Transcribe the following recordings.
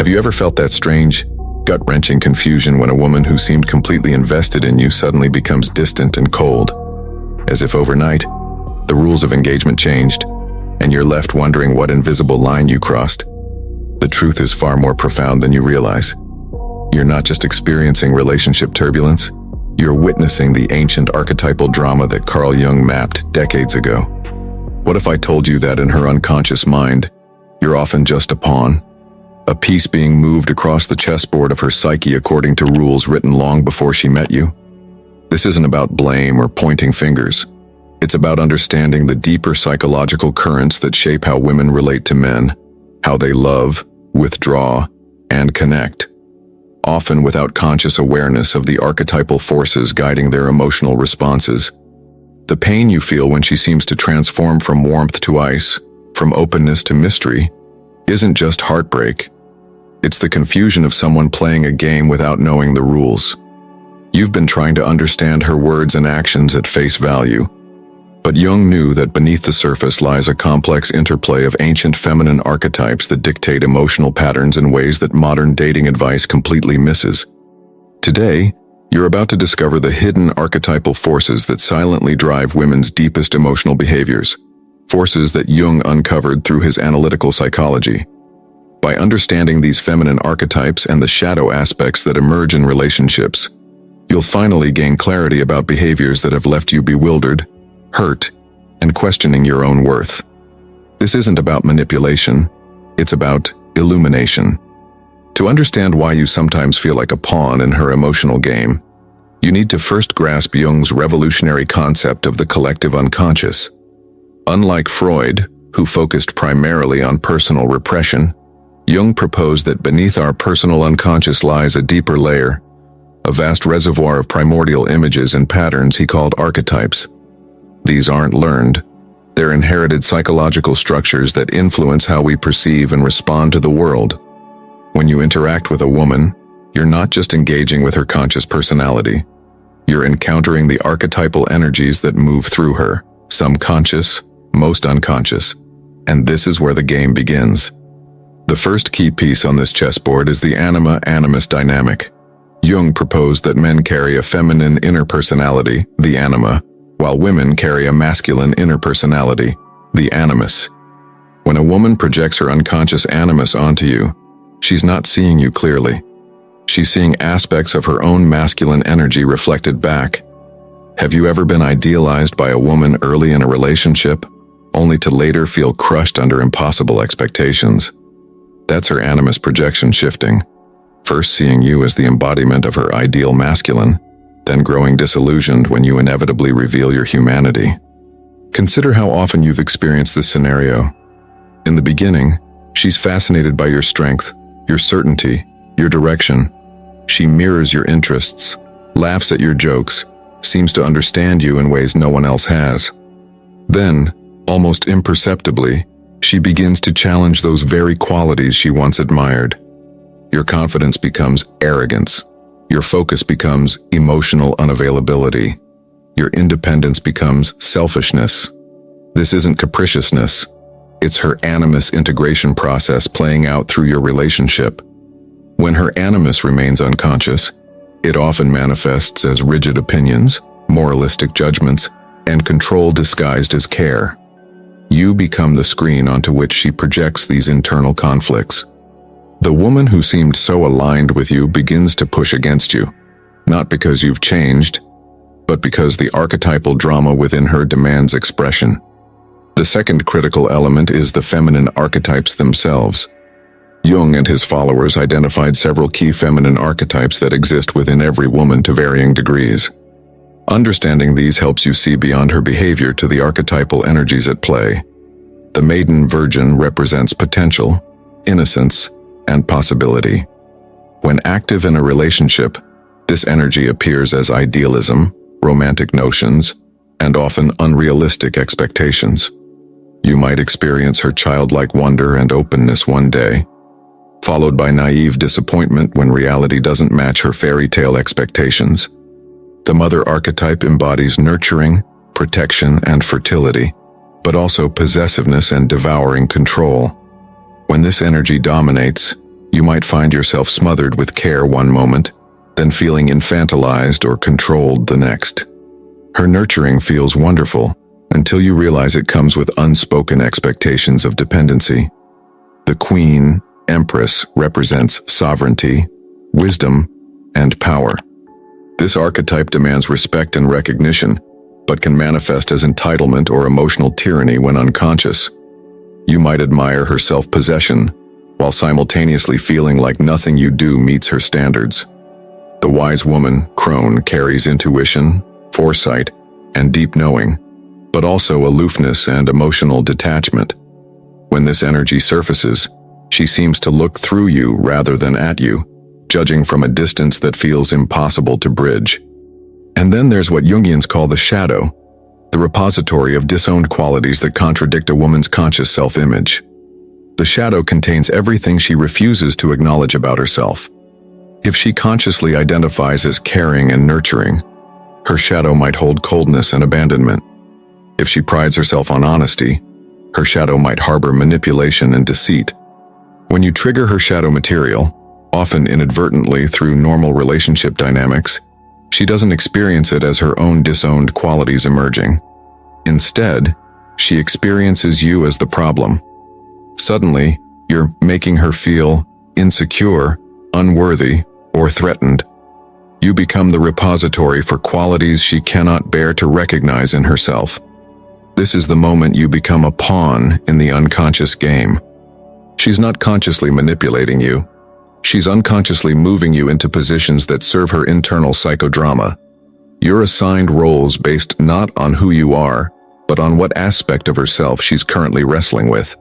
Have you ever felt that strange, gut-wrenching confusion when a woman who seemed completely invested in you suddenly becomes distant and cold? As if overnight, the rules of engagement changed, and you're left wondering what invisible line you crossed. The truth is far more profound than you realize. You're not just experiencing relationship turbulence, you're witnessing the ancient archetypal drama that Carl Jung mapped decades ago. What if I told you that in her unconscious mind, you're often just a pawn? A piece being moved across the chessboard of her psyche according to rules written long before she met you? This isn't about blame or pointing fingers. It's about understanding the deeper psychological currents that shape how women relate to men, how they love, withdraw, and connect, often without conscious awareness of the archetypal forces guiding their emotional responses. The pain you feel when she seems to transform from warmth to ice, from openness to mystery, isn't just heartbreak. It's the confusion of someone playing a game without knowing the rules. You've been trying to understand her words and actions at face value, but Jung knew that beneath the surface lies a complex interplay of ancient feminine archetypes that dictate emotional patterns in ways that modern dating advice completely misses. Today, you're about to discover the hidden archetypal forces that silently drive women's deepest emotional behaviors, forces that Jung uncovered through his analytical psychology. By understanding these feminine archetypes and the shadow aspects that emerge in relationships, you'll finally gain clarity about behaviors that have left you bewildered, hurt, and questioning your own worth. This isn't about manipulation, it's about illumination. To understand why you sometimes feel like a pawn in her emotional game, you need to first grasp Jung's revolutionary concept of the collective unconscious. Unlike Freud, who focused primarily on personal repression, Jung proposed that beneath our personal unconscious lies a deeper layer, a vast reservoir of primordial images and patterns he called archetypes. These aren't learned. They're inherited psychological structures that influence how we perceive and respond to the world. When you interact with a woman, you're not just engaging with her conscious personality. You're encountering the archetypal energies that move through her, some conscious, most unconscious, and this is where the game begins. The first key piece on this chessboard is the Anima-Animus dynamic. Jung proposed that men carry a feminine inner personality, the Anima, while women carry a masculine inner personality, the Animus. When a woman projects her unconscious animus onto you, she's not seeing you clearly. She's seeing aspects of her own masculine energy reflected back. Have you ever been idealized by a woman early in a relationship, only to later feel crushed under impossible expectations? That's her animus projection shifting, first seeing you as the embodiment of her ideal masculine, then growing disillusioned when you inevitably reveal your humanity. Consider how often you've experienced this scenario. In the beginning, she's fascinated by your strength, your certainty, your direction. She mirrors your interests, laughs at your jokes, seems to understand you in ways no one else has. Then, almost imperceptibly, she begins to challenge those very qualities she once admired. Your confidence becomes arrogance. Your focus becomes emotional unavailability. Your independence becomes selfishness. This isn't capriciousness. It's her animus integration process playing out through your relationship. When her animus remains unconscious, it often manifests as rigid opinions, moralistic judgments, and control disguised as care. You become the screen onto which she projects these internal conflicts. The woman who seemed so aligned with you begins to push against you, not because you've changed, but because the archetypal drama within her demands expression. The second critical element is the feminine archetypes themselves. Jung and his followers identified several key feminine archetypes that exist within every woman to varying degrees. Understanding these helps you see beyond her behavior to the archetypal energies at play. The maiden virgin represents potential, innocence, and possibility. When active in a relationship, this energy appears as idealism, romantic notions, and often unrealistic expectations. You might experience her childlike wonder and openness one day, followed by naive disappointment when reality doesn't match her fairy tale expectations. The mother archetype embodies nurturing, protection, and fertility, but also possessiveness and devouring control. When this energy dominates, You might find yourself smothered with care one moment, then feeling infantilized or controlled the next. Her nurturing feels wonderful until you realize it comes with unspoken expectations of dependency. The Queen, Empress, represents sovereignty, wisdom, and power. This archetype demands respect and recognition, but can manifest as entitlement or emotional tyranny when unconscious. You might admire her self-possession, while simultaneously feeling like nothing you do meets her standards. The wise woman, crone, carries intuition, foresight, and deep knowing, but also aloofness and emotional detachment. When this energy surfaces, she seems to look through you rather than at you, judging from a distance that feels impossible to bridge. And then there's what Jungians call the shadow, the repository of disowned qualities that contradict a woman's conscious self-image. The shadow contains everything she refuses to acknowledge about herself. If she consciously identifies as caring and nurturing, her shadow might hold coldness and abandonment. If she prides herself on honesty, her shadow might harbor manipulation and deceit. When you trigger her shadow material, often inadvertently through normal relationship dynamics, she doesn't experience it as her own disowned qualities emerging. Instead, she experiences you as the problem. Suddenly, you're making her feel insecure, unworthy, or threatened. You become the repository for qualities she cannot bear to recognize in herself. This is the moment you become a pawn in the unconscious game. She's not consciously manipulating you. She's unconsciously moving you into positions that serve her internal psychodrama. You're assigned roles based not on who you are, but on what aspect of herself she's currently wrestling with.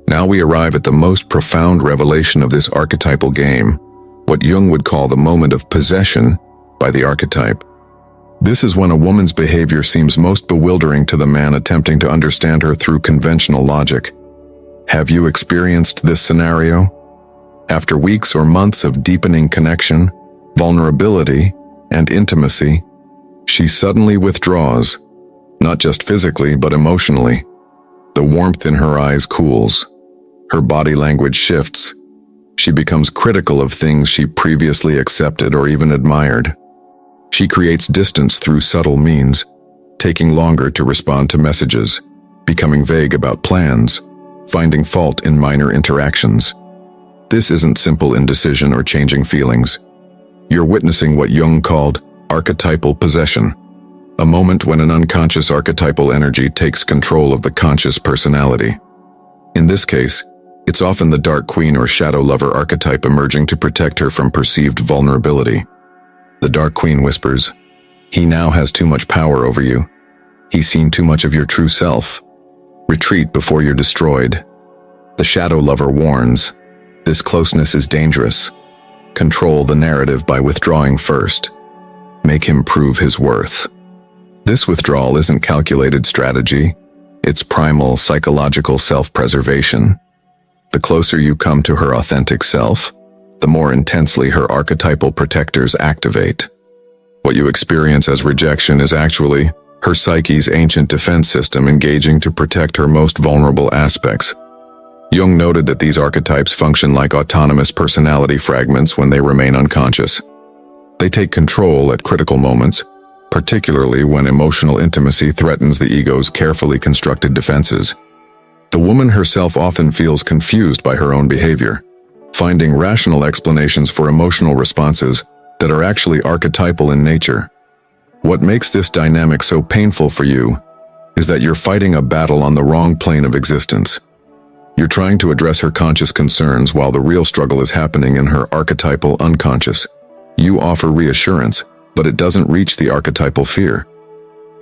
Now we arrive at the most profound revelation of this archetypal game, what Jung would call the moment of possession by the archetype. This is when a woman's behavior seems most bewildering to the man attempting to understand her through conventional logic. Have you experienced this scenario? After weeks or months of deepening connection, vulnerability, and intimacy, she suddenly withdraws, not just physically but emotionally. The warmth in her eyes cools. Her body language shifts. She becomes critical of things she previously accepted or even admired. She creates distance through subtle means, taking longer to respond to messages, becoming vague about plans, finding fault in minor interactions. This isn't simple indecision or changing feelings. You're witnessing what Jung called archetypal possession, a moment when an unconscious archetypal energy takes control of the conscious personality. In this case, it's often the dark queen or shadow lover archetype emerging to protect her from perceived vulnerability. The dark queen whispers, "He now has too much power over you. He's seen too much of your true self. Retreat before you're destroyed." The shadow lover warns, "This closeness is dangerous. Control the narrative by withdrawing first. Make him prove his worth." This withdrawal isn't calculated strategy. It's primal psychological self-preservation. The closer you come to her authentic self, the more intensely her archetypal protectors activate. What you experience as rejection is actually her psyche's ancient defense system engaging to protect her most vulnerable aspects. Jung noted that these archetypes function like autonomous personality fragments when they remain unconscious. They take control at critical moments, particularly when emotional intimacy threatens the ego's carefully constructed defenses. The woman herself often feels confused by her own behavior, finding rational explanations for emotional responses that are actually archetypal in nature. What makes this dynamic so painful for you is that you're fighting a battle on the wrong plane of existence. You're trying to address her conscious concerns while the real struggle is happening in her archetypal unconscious. You offer reassurance, but it doesn't reach the archetypal fear.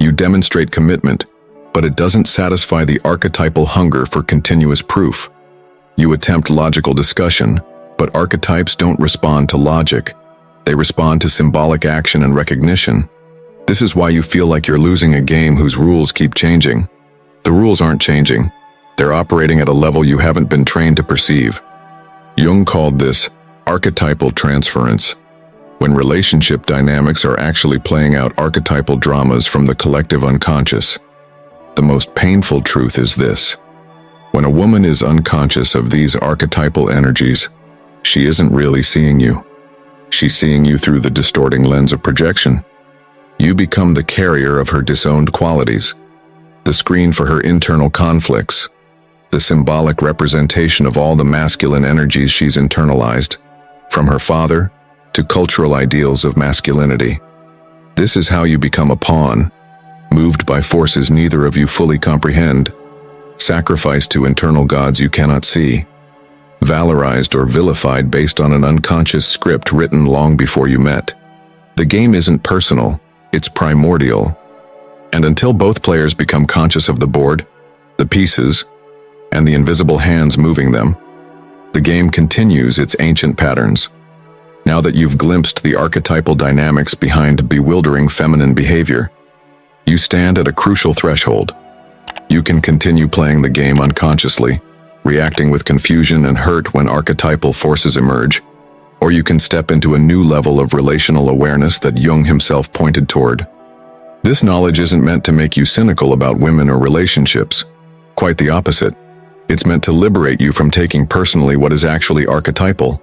You demonstrate commitment, but it doesn't satisfy the archetypal hunger for continuous proof. You attempt logical discussion, but archetypes don't respond to logic. They respond to symbolic action and recognition. This is why you feel like you're losing a game whose rules keep changing. The rules aren't changing. They're operating at a level you haven't been trained to perceive. Jung called this archetypal transference, when relationship dynamics are actually playing out archetypal dramas from the collective unconscious. The most painful truth is this: when a woman is unconscious of these archetypal energies, She isn't really seeing you. She's seeing you through the distorting lens of projection. You become the carrier of her disowned qualities, the screen for her internal conflicts, the symbolic representation of all the masculine energies she's internalized, from her father to cultural ideals of masculinity. This is how you become a pawn, moved by forces neither of you fully comprehend, sacrificed to internal gods you cannot see, valorized or vilified based on an unconscious script written long before you met. The game isn't personal, it's primordial. And until both players become conscious of the board, the pieces, and the invisible hands moving them, the game continues its ancient patterns. Now that you've glimpsed the archetypal dynamics behind bewildering feminine behavior, you stand at a crucial threshold. You can continue playing the game unconsciously, reacting with confusion and hurt when archetypal forces emerge, or you can step into a new level of relational awareness that Jung himself pointed toward. This knowledge isn't meant to make you cynical about women or relationships. Quite the opposite. It's meant to liberate you from taking personally what is actually archetypal.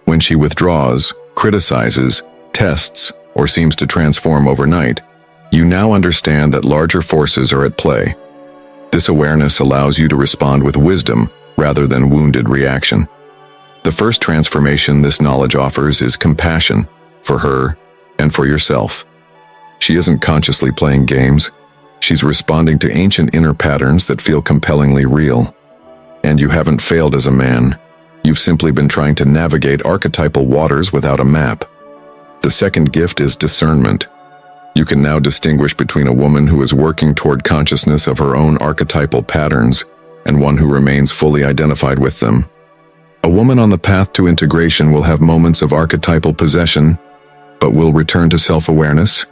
When she withdraws, criticizes, tests, or seems to transform overnight, you now understand that larger forces are at play. This awareness allows you to respond with wisdom rather than wounded reaction. The first transformation this knowledge offers is compassion for her and for yourself. She isn't consciously playing games. She's responding to ancient inner patterns that feel compellingly real. And you haven't failed as a man. You've simply been trying to navigate archetypal waters without a map. The second gift is discernment. You can now distinguish between a woman who is working toward consciousness of her own archetypal patterns and one who remains fully identified with them. A woman on the path to integration will have moments of archetypal possession, but will return to self-awareness,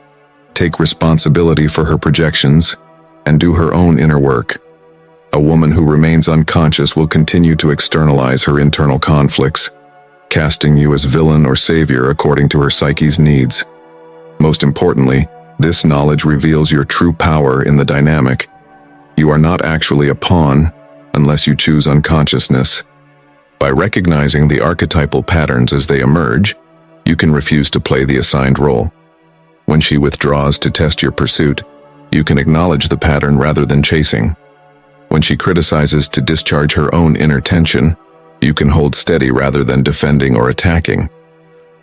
take responsibility for her projections, and do her own inner work. A woman who remains unconscious will continue to externalize her internal conflicts, casting you as villain or savior according to her psyche's needs. Most importantly, this knowledge reveals your true power in the dynamic. You are not actually a pawn unless you choose unconsciousness. By recognizing the archetypal patterns as they emerge, you can refuse to play the assigned role. When she withdraws to test your pursuit, you can acknowledge the pattern rather than chasing. When she criticizes to discharge her own inner tension, you can hold steady rather than defending or attacking.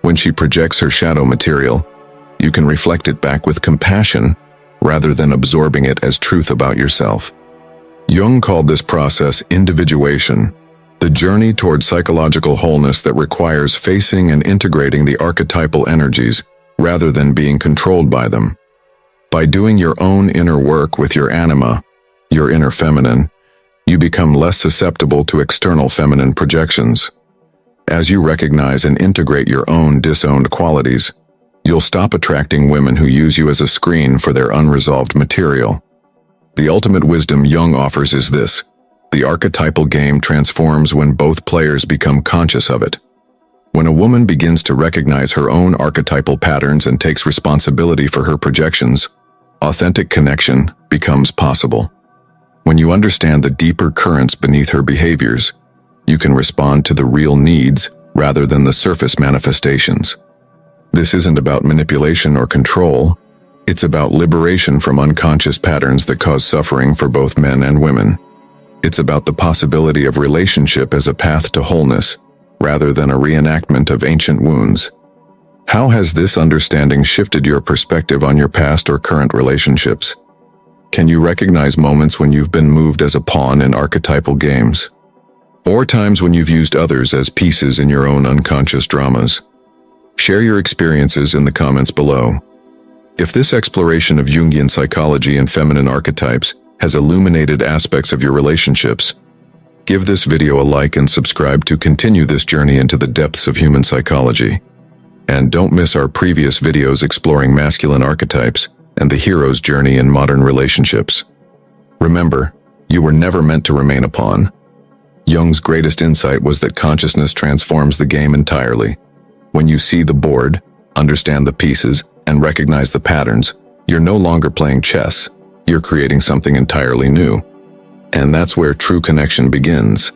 When she projects her shadow material, you can reflect it back with compassion rather than absorbing it as truth about yourself. Jung called this process individuation, the journey toward psychological wholeness that requires facing and integrating the archetypal energies rather than being controlled by them. By doing your own inner work with your anima, your inner feminine, you become less susceptible to external feminine projections. As you recognize and integrate your own disowned qualities, you'll stop attracting women who use you as a screen for their unresolved material. The ultimate wisdom Jung offers is this: the archetypal game transforms when both players become conscious of it. When a woman begins to recognize her own archetypal patterns and takes responsibility for her projections, authentic connection becomes possible. When you understand the deeper currents beneath her behaviors, you can respond to the real needs rather than the surface manifestations. This isn't about manipulation or control. It's about liberation from unconscious patterns that cause suffering for both men and women. It's about the possibility of relationship as a path to wholeness, rather than a reenactment of ancient wounds. How has this understanding shifted your perspective on your past or current relationships? Can you recognize moments when you've been moved as a pawn in archetypal games? Or times when you've used others as pieces in your own unconscious dramas? Share your experiences in the comments below. If this exploration of Jungian psychology and feminine archetypes has illuminated aspects of your relationships, give this video a like and subscribe to continue this journey into the depths of human psychology. And don't miss our previous videos exploring masculine archetypes and the hero's journey in modern relationships. Remember, you were never meant to remain a pawn. Jung's greatest insight was that consciousness transforms the game entirely. When you see the board, understand the pieces, and recognize the patterns, you're no longer playing chess. You're creating something entirely new. And that's where true connection begins.